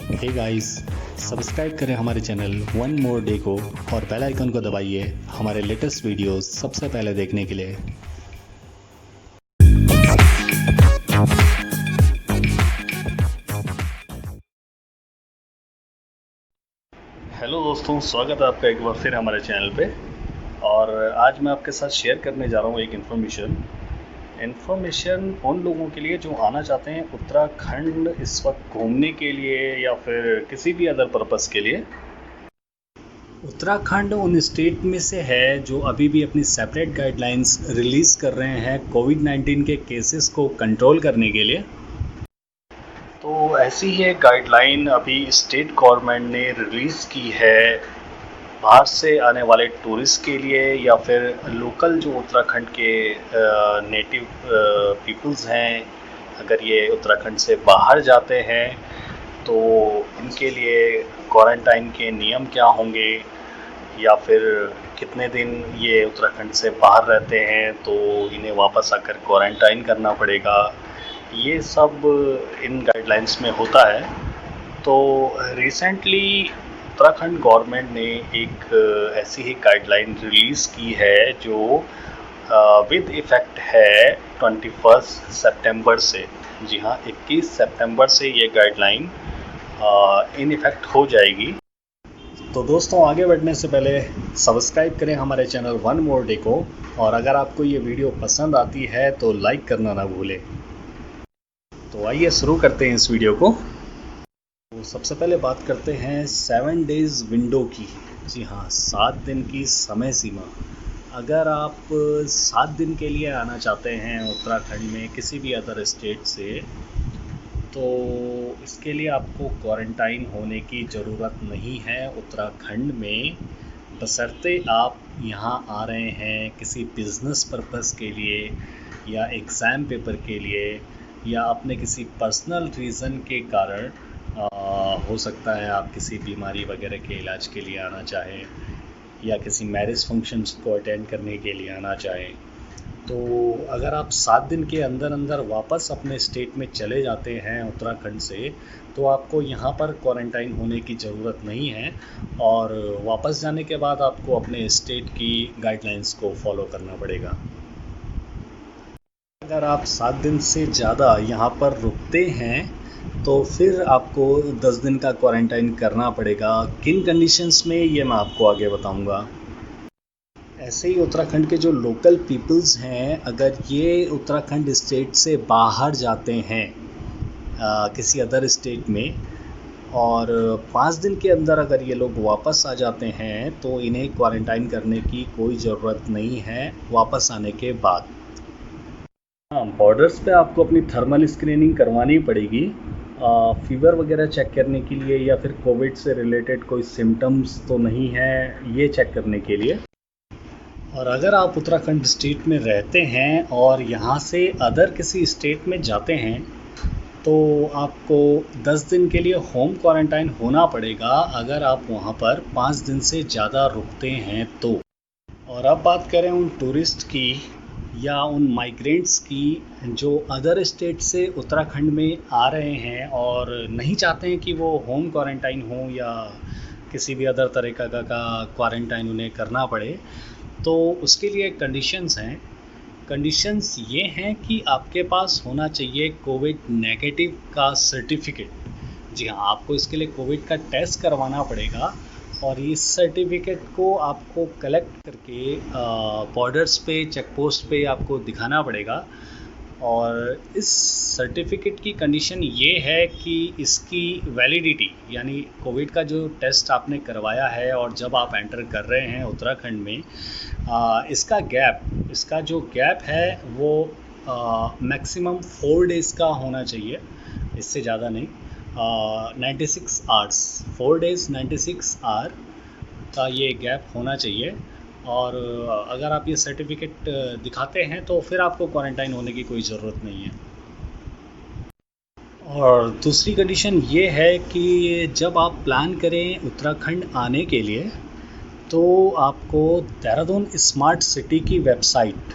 Hey guys, subscribe करें हमारे channel one more day को और बेल आइकन को दबाइए हमारे लेटेस्ट वीडियोस सबसे पहले देखने के लिए। हेलो दोस्तों, स्वागत है आपका एक बार फिर हमारे चैनल पे। और आज मैं आपके साथ शेयर करने जा रहा हूँ एक इन्फॉर्मेशन उन लोगों के लिए जो आना चाहते हैं उत्तराखंड इस वक्त घूमने के लिए या फिर किसी भी अदर पर्पस के लिए। उत्तराखंड उन स्टेट में से है जो अभी भी अपनी सेपरेट गाइडलाइंस रिलीज़ कर रहे हैं कोविड-19 के केसेस को कंट्रोल करने के लिए। तो ऐसी ही एक गाइडलाइन अभी स्टेट गवर्नमेंट ने रिलीज़ की है बाहर से आने वाले टूरिस्ट के लिए या फिर लोकल जो उत्तराखंड के नेटिव पीपल्स हैं, अगर ये उत्तराखंड से बाहर जाते हैं तो उनके लिए क्वारंटाइन के नियम क्या होंगे या फिर कितने दिन ये उत्तराखंड से बाहर रहते हैं तो इन्हें वापस आकर क्वारंटाइन करना पड़ेगा। ये सब इन गाइडलाइंस में होता है। तो रिसेंटली उत्तराखंड गवर्नमेंट ने एक ऐसी ही गाइडलाइन रिलीज़ की है जो विद इफ़ेक्ट है 21 सितंबर से। जी हाँ, 21 सितंबर से ये गाइडलाइन इन इफ़ेक्ट हो जाएगी। तो दोस्तों, आगे बढ़ने से पहले सब्सक्राइब करें हमारे चैनल वन मोर डे को, और अगर आपको ये वीडियो पसंद आती है तो लाइक करना ना भूलें। तो आइए शुरू करते हैं इस वीडियो को। तो सबसे पहले बात करते हैं 7 डेज़ विंडो की। जी हाँ, 7 दिन की समय सीमा। अगर आप 7 दिन के लिए आना चाहते हैं उत्तराखंड में किसी भी अदर स्टेट से, तो इसके लिए आपको क्वारंटाइन होने की ज़रूरत नहीं है उत्तराखंड में, बशर्ते आप यहाँ आ रहे हैं किसी बिज़नेस पर्पस के लिए या एग्ज़ाम पेपर के लिए या अपने किसी पर्सनल रीज़न के कारण। हो सकता है आप किसी बीमारी वगैरह के इलाज के लिए आना चाहें या किसी मैरिज फंक्शंस को अटेंड करने के लिए आना चाहें। तो अगर आप 7 दिन के अंदर अंदर वापस अपने स्टेट में चले जाते हैं उत्तराखंड से, तो आपको यहाँ पर क्वारंटाइन होने की ज़रूरत नहीं है और वापस जाने के बाद आपको अपने स्टेट की गाइडलाइंस को फॉलो करना पड़ेगा। अगर आप 7 दिन से ज़्यादा यहाँ पर रुकते हैं तो फिर आपको 10 दिन का क्वारंटाइन करना पड़ेगा। किन कंडीशंस में, ये मैं आपको आगे बताऊँगा। ऐसे ही उत्तराखंड के जो लोकल पीपल्स हैं, अगर ये उत्तराखंड स्टेट से बाहर जाते हैं किसी अदर स्टेट में और 5 दिन के अंदर अगर ये लोग वापस आ जाते हैं तो इन्हें क्वारंटाइन करने की कोई ज़रूरत नहीं है वापस आने के बाद। हाँ, बॉर्डर्स पे आपको अपनी थर्मल स्क्रीनिंग करवानी पड़ेगी फीवर वगैरह चेक करने के लिए, या फिर कोविड से रिलेटेड कोई सिम्टम्स तो नहीं है ये चेक करने के लिए। और अगर आप उत्तराखंड स्टेट में रहते हैं और यहाँ से अदर किसी स्टेट में जाते हैं तो आपको 10 दिन के लिए होम क्वारंटाइन होना पड़ेगा अगर आप वहाँ पर 5 दिन से ज़्यादा रुकते हैं तो। और अब बात करें उन टूरिस्ट की या उन माइग्रेंट्स की जो अदर स्टेट से उत्तराखंड में आ रहे हैं और नहीं चाहते हैं कि वो होम क्वारंटाइन हो या किसी भी अदर तरह का क्वारंटाइन उन्हें करना पड़े, तो उसके लिए कंडीशंस हैं। कंडीशंस ये हैं कि आपके पास होना चाहिए कोविड नेगेटिव का सर्टिफिकेट। जी हाँ, आपको इसके लिए कोविड का टेस्ट करवाना पड़ेगा और इस सर्टिफिकेट को आपको कलेक्ट करके बॉर्डर्स पे, चेक पोस्ट पे आपको दिखाना पड़ेगा। और इस सर्टिफिकेट की कंडीशन ये है कि इसकी वैलिडिटी, यानी कोविड का जो टेस्ट आपने करवाया है और जब आप एंटर कर रहे हैं उत्तराखंड में, इसका जो गैप है वो मैक्सिमम 4 डेज़ का होना चाहिए, इससे ज़्यादा नहीं। 96 आवर्स, 4 डेज़ 96 आवर का ये गैप होना चाहिए। और अगर आप ये सर्टिफिकेट दिखाते हैं तो फिर आपको क्वारंटाइन होने की कोई ज़रूरत नहीं है। और दूसरी कंडीशन ये है कि जब आप प्लान करें उत्तराखंड आने के लिए तो आपको देहरादून स्मार्ट सिटी की वेबसाइट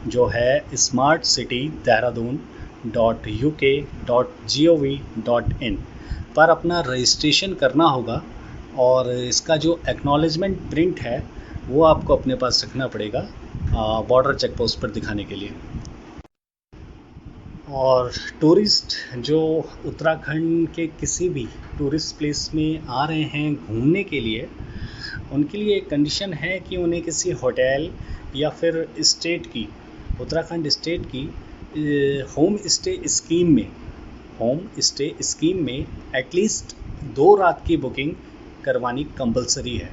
जो है smartcitydeharadun www.uk.gov.in पर अपना रजिस्ट्रेशन करना होगा और इसका जो एक्नॉलेजमेंट प्रिंट है वो आपको अपने पास रखना पड़ेगा बॉर्डर चेक पोस्ट पर दिखाने के लिए। और टूरिस्ट जो उत्तराखंड के किसी भी टूरिस्ट प्लेस में आ रहे हैं घूमने के लिए, उनके लिए एक कंडीशन है कि उन्हें किसी होटल या फिर स्टेट की, उत्तराखंड स्टेट की होम स्टे स्कीम में एटलीस्ट 2 रात की बुकिंग करवानी कंपलसरी है।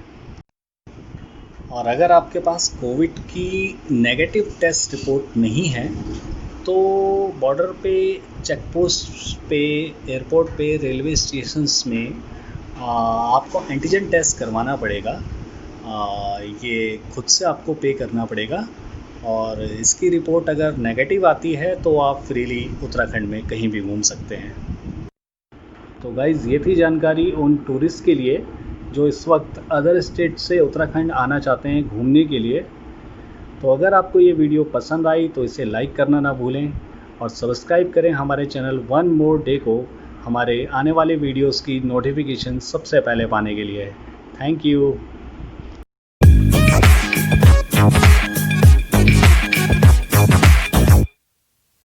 और अगर आपके पास कोविड की नेगेटिव टेस्ट रिपोर्ट नहीं है तो बॉर्डर पे, चेक पोस्ट पे, एयरपोर्ट पे, रेलवे स्टेशंस में आपको एंटीजन टेस्ट करवाना पड़ेगा। ये खुद से आपको पे करना पड़ेगा और इसकी रिपोर्ट अगर नेगेटिव आती है तो आप फ्रीली उत्तराखंड में कहीं भी घूम सकते हैं। तो गाइज़, ये थी जानकारी उन टूरिस्ट के लिए जो इस वक्त अदर स्टेट से उत्तराखंड आना चाहते हैं घूमने के लिए। तो अगर आपको ये वीडियो पसंद आई तो इसे लाइक करना ना भूलें और सब्सक्राइब करें हमारे चैनल वन मोर डे को हमारे आने वाले वीडियोस की नोटिफिकेशन सबसे पहले पाने के लिए। Thank you.